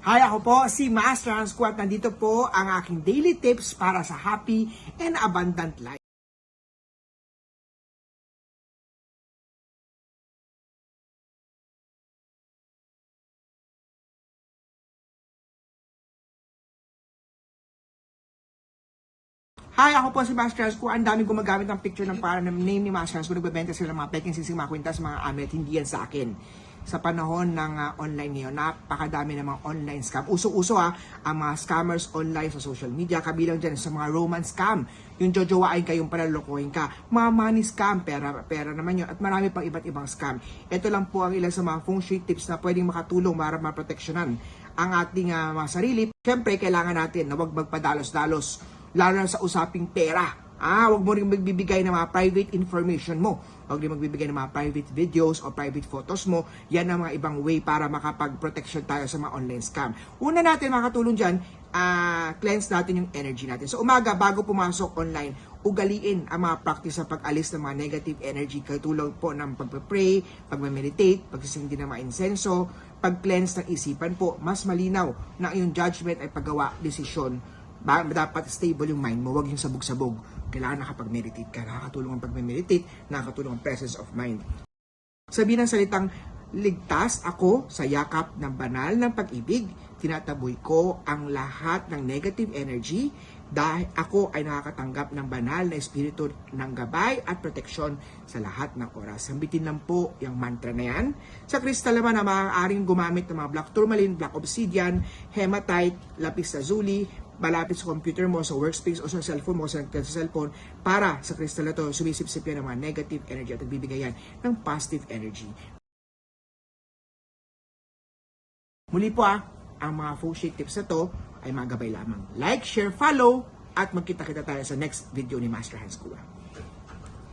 Hi, ako po si Master Hans Kuat. Nandito po ang aking daily tips para sa happy and abundant life. Hi, ako po si Master Hans Kuat. Ang daming gumagamit ng picture ng para ng name ni Master Hans Kuat. Nagbebenta sila ng mga peking sisig, mga kwintas, mga amet. Hindi yan sa akin. Sa panahon ng online ngayon, napakadami ng mga online scam. Uso-uso ang mga scammers online sa social media. Kabilang dyan sa mga romance scam. Yung jojowain ka, yung palalokohin ka. Mga money scam, pera naman yun. At marami pang iba't ibang scam. Ito lang po ang ilan sa mga feng shui tips na pwedeng makatulong para maproteksyonan ang ating mga sarili. Siyempre, kailangan natin na huwag magpadalos-dalos, lalo na sa usaping pera. Huwag mo rin magbibigay ng mga private information mo. Huwag rin magbibigay ng mga private videos o private photos mo. Yan ang mga ibang way para makapag-protection tayo sa mga online scam. Una natin makatulong dyan, cleanse natin yung energy natin. So umaga, bago pumasok online, ugaliin ang mga practice sa pag-alis ng mga negative energy. Katulad po ng pagpe-pray, pag-meditate, pagsisindi ng mga insenso, pag-cleanse ng isipan po. Mas malinaw na yung judgment ay paggawa, desisyon. Dapat stable yung mind mo, huwag yung sabog-sabog. Kailangan nakapag-meditate ka. Nakakatulong ang pag-meditate, nakakatulong ang presence of mind. Sabihin ng salitang, ligtas ako sa yakap ng banal ng pag-ibig. Tinataboy ko ang lahat ng negative energy dahil ako ay nakakatanggap ng banal na espiritu ng gabay at proteksyon sa lahat ng oras. Sambitin lang po yung mantra na yan. Sa kristal naman na maaaring gumamit ng mga black tourmaline, black obsidian, hematite, lapis lazuli, malapit sa computer mo, sa workspace o sa cellphone mo, sa cellphone, para sa kristal na to, sumisip-sip yan ng mga negative energy at nagbibigay yan ng positive energy. Muli po ang mga feng shui tips na to ay mga gabay lamang. Like, share, follow, at magkita-kita tayo sa next video ni Master Hans Kuat.